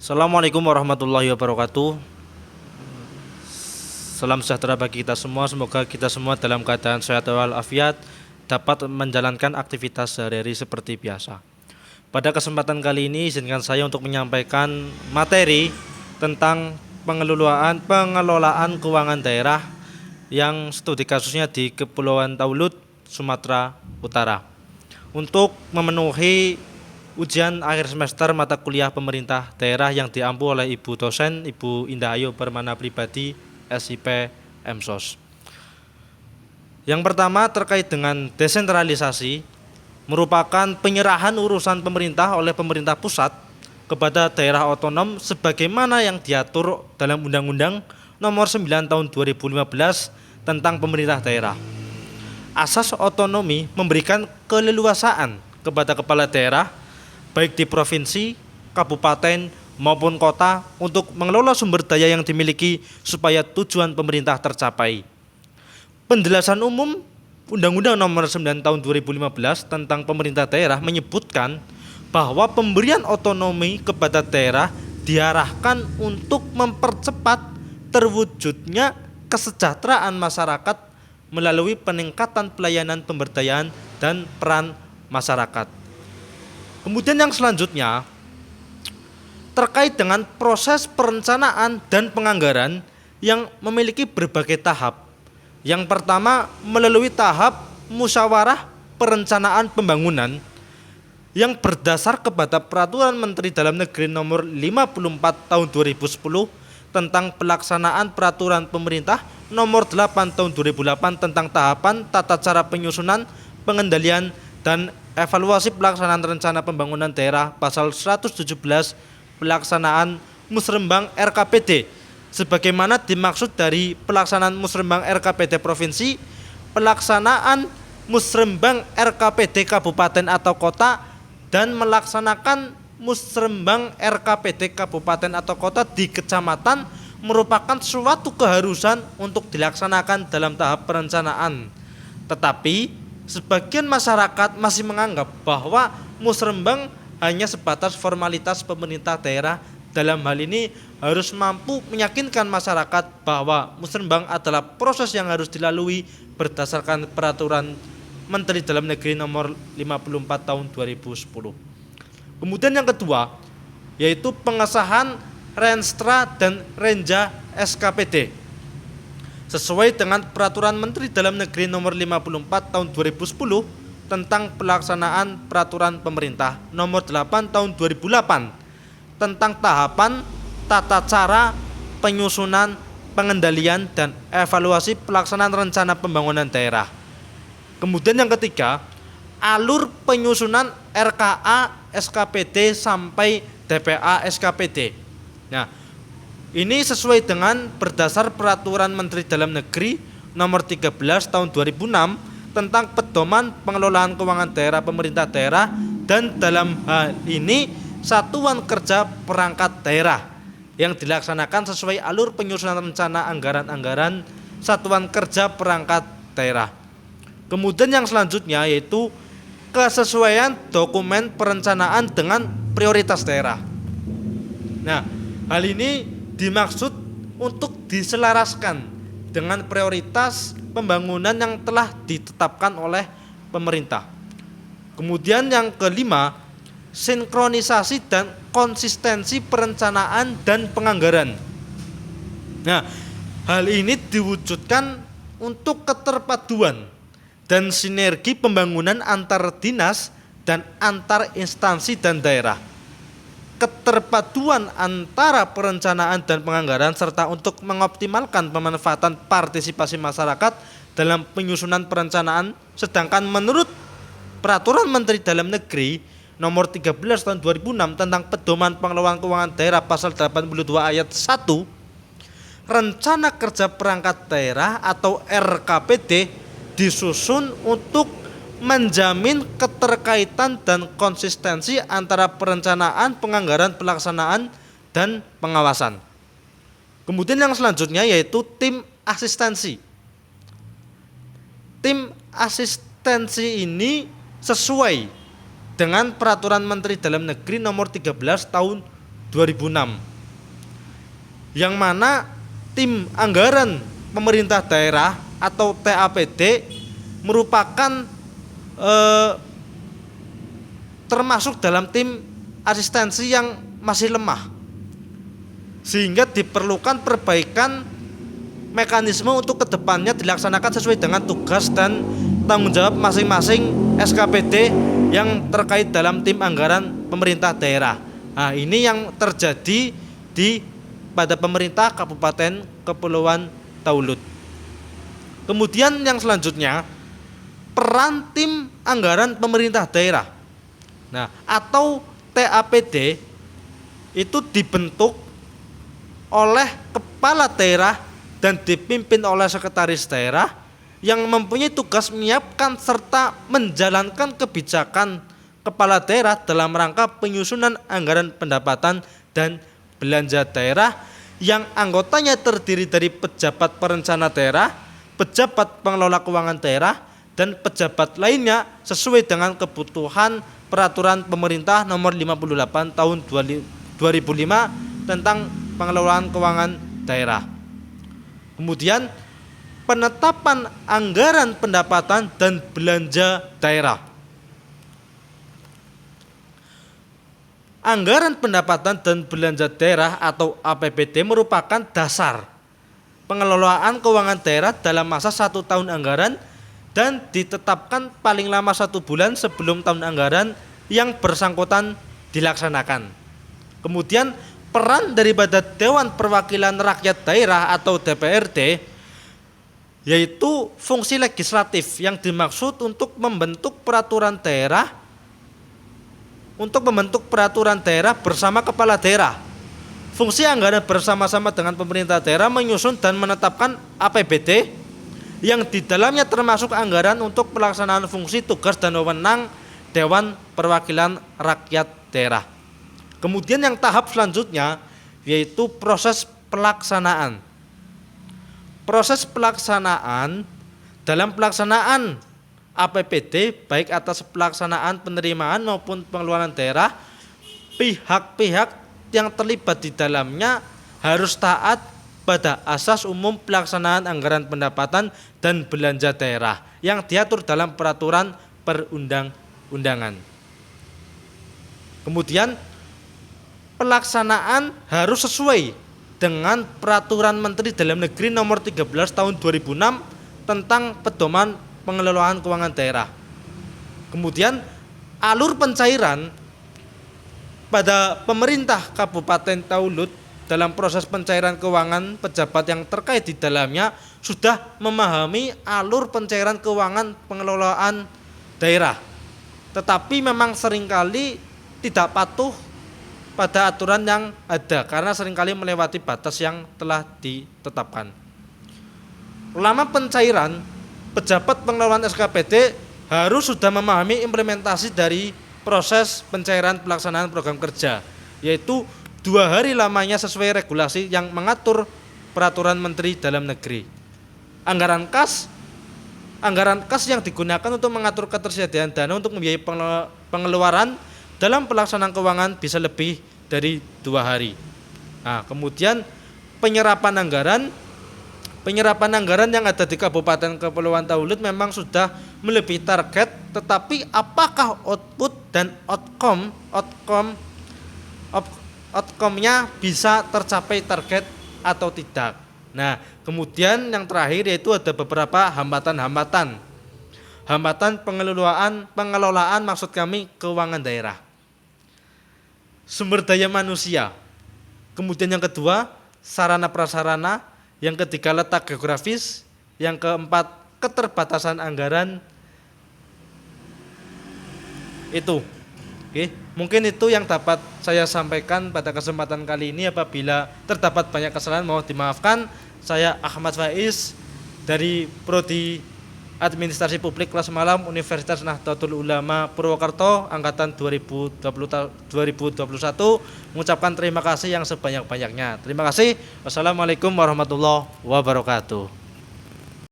Assalamualaikum warahmatullahi wabarakatuh. Salam sejahtera bagi kita semua. Semoga kita semua dalam keadaan sehat walafiat dapat menjalankan aktivitas sehari-hari seperti biasa. Pada kesempatan kali ini izinkan saya untuk menyampaikan materi tentang pengelolaan keuangan daerah yang studi kasusnya di Kepulauan Taulut, Sumatera Utara. Untuk memenuhi ujian akhir semester mata kuliah pemerintah daerah yang diampu oleh Ibu dosen Ibu Indah Ayu Permana Pribadi SIP MSOS. Yang pertama terkait dengan desentralisasi, merupakan penyerahan urusan pemerintah oleh pemerintah pusat kepada daerah otonom sebagaimana yang diatur dalam Undang-Undang Nomor 9 Tahun 2015 tentang pemerintah daerah. Asas otonomi memberikan keleluasaan kepada kepala daerah baik di provinsi, kabupaten maupun kota untuk mengelola sumber daya yang dimiliki supaya tujuan pemerintah tercapai. Penjelasan umum Undang-Undang Nomor 9 Tahun 2015 tentang pemerintah daerah menyebutkan bahwa pemberian otonomi kepada daerah diarahkan untuk mempercepat terwujudnya kesejahteraan masyarakat melalui peningkatan pelayanan pemberdayaan dan peran masyarakat. Kemudian yang selanjutnya terkait dengan proses perencanaan dan penganggaran yang memiliki berbagai tahap. Yang pertama melalui tahap musyawarah perencanaan pembangunan yang berdasar kepada Peraturan Menteri Dalam Negeri Nomor 54 Tahun 2010 tentang pelaksanaan Peraturan Pemerintah Nomor 8 Tahun 2008 tentang tahapan tata cara penyusunan, pengendalian, dan evaluasi pelaksanaan rencana pembangunan daerah pasal 117 pelaksanaan musrembang RKPD sebagaimana dimaksud dari pelaksanaan musrembang RKPD provinsi, pelaksanaan musrembang RKPD kabupaten atau kota, dan melaksanakan musrembang RKPD kabupaten atau kota di kecamatan merupakan suatu keharusan untuk dilaksanakan dalam tahap perencanaan. Tetapi sebagian masyarakat masih menganggap bahwa musrembang hanya sebatas formalitas pemerintah daerah. Dalam hal ini harus mampu meyakinkan masyarakat bahwa musrembang adalah proses yang harus dilalui berdasarkan Peraturan Menteri Dalam Negeri Nomor 54 Tahun 2010. Kemudian yang kedua yaitu pengesahan Renstra dan Renja SKPD. Sesuai dengan Peraturan Menteri Dalam Negeri Nomor 54 Tahun 2010 tentang pelaksanaan Peraturan Pemerintah Nomor 8 Tahun 2008 tentang tahapan, tata cara, penyusunan, pengendalian, dan evaluasi pelaksanaan rencana pembangunan daerah. Kemudian yang ketiga, alur penyusunan RKA SKPD sampai DPA SKPD. Nah, ini sesuai dengan berdasar Peraturan Menteri Dalam Negeri Nomor 13 Tahun 2006 tentang pedoman pengelolaan keuangan daerah pemerintah daerah, dan dalam hal ini satuan kerja perangkat daerah yang dilaksanakan sesuai alur penyusunan rencana anggaran-anggaran satuan kerja perangkat daerah. Kemudian yang selanjutnya yaitu kesesuaian dokumen perencanaan dengan prioritas daerah. Nah, hal ini dimaksud untuk diselaraskan dengan prioritas pembangunan yang telah ditetapkan oleh pemerintah. Kemudian yang kelima, sinkronisasi dan konsistensi perencanaan dan penganggaran. Nah, hal ini diwujudkan untuk keterpaduan dan sinergi pembangunan antar dinas dan antar instansi dan daerah. Keterpaduan antara perencanaan dan penganggaran serta untuk mengoptimalkan pemanfaatan partisipasi masyarakat dalam penyusunan perencanaan, sedangkan menurut Peraturan Menteri Dalam Negeri Nomor 13 Tahun 2006 tentang pedoman pengelolaan keuangan daerah pasal 82 ayat 1, rencana kerja perangkat daerah atau RKPD disusun untuk menjamin keterkaitan dan konsistensi antara perencanaan, penganggaran, pelaksanaan, dan pengawasan. Kemudian yang selanjutnya yaitu tim asistensi. Tim asistensi ini sesuai dengan Peraturan Menteri Dalam Negeri Nomor 13 Tahun 2006, yang mana tim anggaran pemerintah daerah atau TAPD merupakan termasuk dalam tim asistensi yang masih lemah, sehingga diperlukan perbaikan mekanisme untuk kedepannya dilaksanakan sesuai dengan tugas dan tanggung jawab masing-masing SKPD yang terkait dalam tim anggaran pemerintah daerah. Nah, ini yang terjadi pada pemerintah Kabupaten Kepulauan Taulud. Kemudian yang selanjutnya, peran tim anggaran pemerintah daerah. Nah, atau TAPD itu dibentuk oleh kepala daerah dan dipimpin oleh sekretaris daerah yang mempunyai tugas menyiapkan serta menjalankan kebijakan kepala daerah dalam rangka penyusunan anggaran pendapatan dan belanja daerah, yang anggotanya terdiri dari pejabat perencana daerah, pejabat pengelola keuangan daerah, dan pejabat lainnya sesuai dengan kebutuhan peraturan pemerintah nomor 58 tahun 2005 tentang pengelolaan keuangan daerah. Kemudian penetapan anggaran pendapatan dan belanja daerah. Anggaran pendapatan dan belanja daerah atau APBD merupakan dasar pengelolaan keuangan daerah dalam masa 1 tahun anggaran dan ditetapkan paling lama 1 bulan sebelum tahun anggaran yang bersangkutan dilaksanakan. Kemudian peran daripada Dewan Perwakilan Rakyat Daerah atau DPRD yaitu fungsi legislatif yang dimaksud untuk membentuk peraturan daerah bersama kepala daerah. Fungsi anggaran bersama-sama dengan pemerintah daerah menyusun dan menetapkan APBD yang di dalamnya termasuk anggaran untuk pelaksanaan fungsi, tugas, dan wewenang Dewan Perwakilan Rakyat Daerah. Kemudian yang tahap selanjutnya yaitu proses pelaksanaan. Proses pelaksanaan dalam pelaksanaan APBD baik atas pelaksanaan penerimaan maupun pengeluaran daerah, pihak-pihak yang terlibat di dalamnya harus taat pada asas umum pelaksanaan anggaran pendapatan dan belanja daerah yang diatur dalam peraturan perundang-undangan. Kemudian pelaksanaan harus sesuai dengan peraturan Menteri Dalam Negeri nomor 13 tahun 2006 tentang pedoman pengelolaan keuangan daerah. Kemudian alur pencairan pada pemerintah Kabupaten Taulud dalam proses pencairan keuangan, pejabat yang terkait di dalamnya sudah memahami alur pencairan keuangan pengelolaan daerah, tetapi memang seringkali tidak patuh pada aturan yang ada karena seringkali melewati batas yang telah ditetapkan. Lama pencairan, pejabat pengelolaan SKPD harus sudah memahami implementasi dari proses pencairan pelaksanaan program kerja, yaitu 2 hari lamanya sesuai regulasi yang mengatur peraturan Menteri Dalam Negeri. Anggaran kas yang digunakan untuk mengatur ketersediaan dana untuk membiayai pengeluaran dalam pelaksanaan keuangan bisa lebih dari 2 hari. Nah, kemudian penyerapan anggaran yang ada di Kabupaten Kepulauan Taulud memang sudah melebihi target, tetapi apakah output dan outcome-nya bisa tercapai target atau tidak. Nah, kemudian yang terakhir yaitu ada beberapa hambatan pengelolaan maksud kami keuangan daerah. Sumber daya manusia. Kemudian yang kedua, sarana prasarana, yang ketiga letak geografis, yang keempat keterbatasan anggaran. Itu. Oke, mungkin itu yang dapat saya sampaikan pada kesempatan kali ini. Apabila terdapat banyak kesalahan mohon dimaafkan. Saya Ahmad Faiz dari Prodi Administrasi Publik kelas malam Universitas Nahdlatul Ulama Purwokerto angkatan 2021 mengucapkan terima kasih yang sebanyak-banyaknya. Terima kasih. Wassalamualaikum warahmatullahi wabarakatuh.